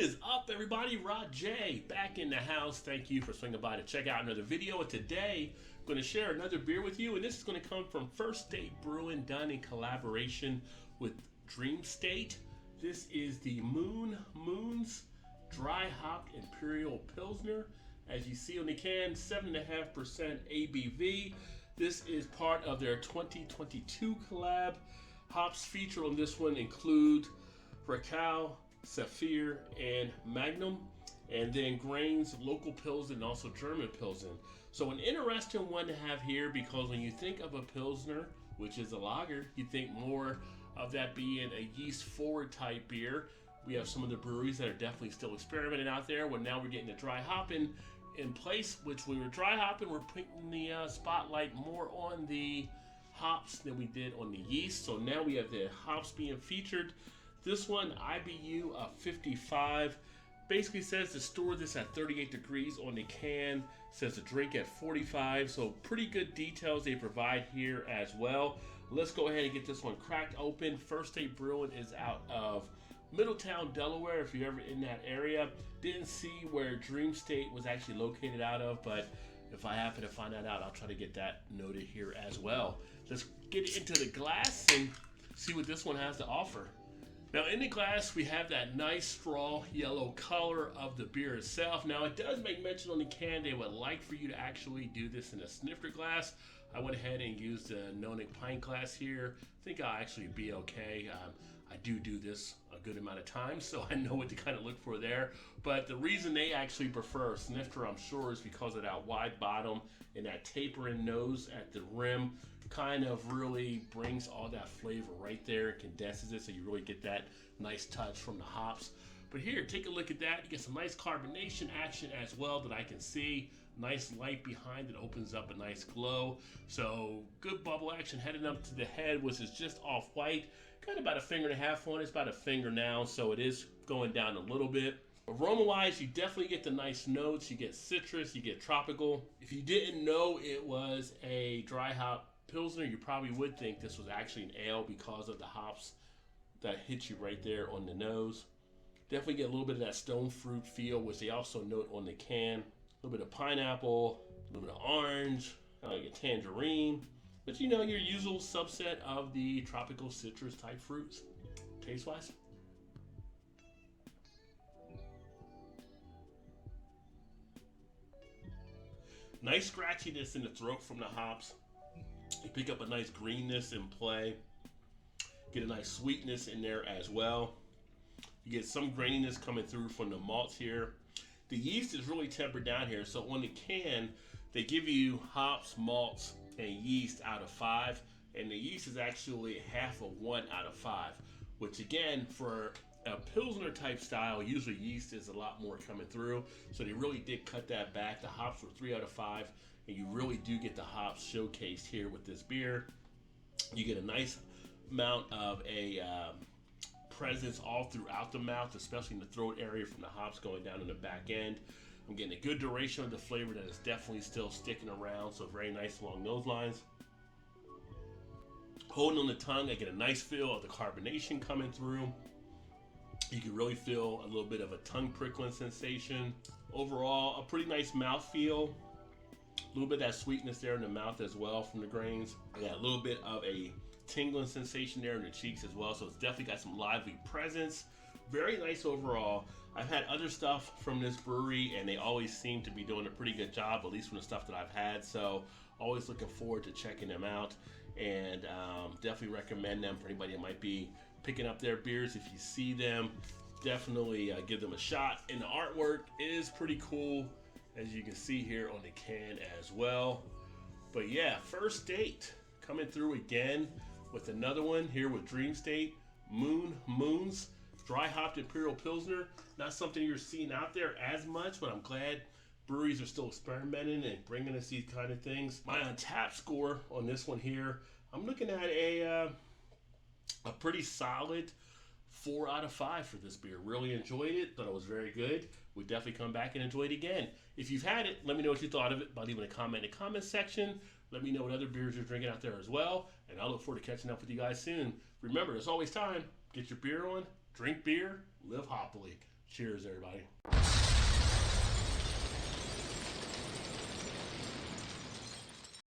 is up, everybody? Rod J back in the house. Thank you for swinging by to check out another video. And today, I'm going to share another beer with you, and this is going to come from First State Brewing, done in collaboration with Dream State. This is the Moons Dry Hopped Imperial Pilsner. As you see on the can, 7.5% ABV. This is part of their 2022 collab. Hops featured on this one include Raquel, Saphir, and Magnum, and then grains, local Pilsen, and also German Pilsen. So an interesting one to have here, because when you think of a Pilsner, which is a lager, you think more of that being a yeast forward type beer. We have some of the breweries that are definitely still experimenting out there, where now we're getting the dry hopping in place, which when we were dry hopping, we're putting the spotlight more on the hops than we did on the yeast. So now we have the hops being featured. This one, IBU of 55, basically says to store this at 38 degrees on the can, says to drink at 45, so pretty good details they provide here as well. Let's go ahead and get this one cracked open. First State Brewing is out of Middletown, Delaware, if you're ever in that area. Didn't see where Dream State was actually located out of, but if I happen to find that out, I'll try to get that noted here as well. Let's get into the glass and see what this one has to offer. Now in the glass, we have that nice straw yellow color of the beer itself. Now it does make mention on the can they would like for you to actually do this in a snifter glass. I went ahead and used a Nonic pint glass here. I think I'll actually be okay. I do this a good amount of times, so I know what to kind of look for there. But the reason they actually prefer a snifter, I'm sure, is because of that wide bottom and that tapering nose at the rim. Kind of really brings all that flavor right there and condenses it, so you really get that nice touch from the hops. But here, take a look at that. You get some nice carbonation action as well that I can see. Nice light behind it, opens up a nice glow. So good bubble action heading up to the head, which is just off white. Got about a finger and a half on it. It's about a finger now, so it is going down a little bit. Aroma-wise, you definitely get the nice notes. You get citrus, you get tropical. If you didn't know it was a dry hop Pilsner, you probably would think this was actually an ale because of the hops that hit you right there on the nose. Definitely get a little bit of that stone fruit feel, which they also note on the can. A little bit of pineapple, a little bit of orange, like a tangerine. But you know, your usual subset of the tropical citrus type fruits, taste-wise. Nice scratchiness in the throat from the hops. You pick up a nice greenness in play. Get a nice sweetness in there as well. You get some graininess coming through from the malts here. The yeast is really tempered down here. So on the can, they give you hops, malts, and yeast out of 5. And the yeast is actually half of 1 out of 5. Which again, for a Pilsner type style, usually yeast is a lot more coming through. So they really did cut that back. The hops were 3 out of 5. And you really do get the hops showcased here with this beer. You get a nice amount of a presence all throughout the mouth, especially in the throat area from the hops going down in the back end. I'm getting a good duration of the flavor that is definitely still sticking around, so very nice along those lines. Holding on the tongue, I get a nice feel of the carbonation coming through. You can really feel a little bit of a tongue prickling sensation. Overall, a pretty nice mouthfeel. A little bit of that sweetness there in the mouth as well from the grains. I got a little bit of a tingling sensation there in the cheeks as well, so it's definitely got some lively presence. Very nice overall. I've had other stuff from this brewery, and they always seem to be doing a pretty good job, at least from the stuff that I've had, so always looking forward to checking them out, and definitely recommend them for anybody that might be picking up their beers. If you see them, definitely give them a shot. And the artwork is pretty cool, as you can see here on the can as well. But yeah, First State coming through again with another one here with Dream State. Moons Dry Hopped Imperial Pilsner. Not something you're seeing out there as much, but I'm glad breweries are still experimenting and bringing us these kind of things. My Untappd score on this one here, I'm looking at a pretty solid 4 out of 5 for this beer. Really enjoyed it. Thought it was very good. Would definitely come back and enjoy it again. If you've had it, let me know what you thought of it by leaving a comment in the comment section. Let me know what other beers you're drinking out there as well. And I look forward to catching up with you guys soon. Remember, there's always time. Get your beer on, drink beer, live hoppily. Cheers, everybody.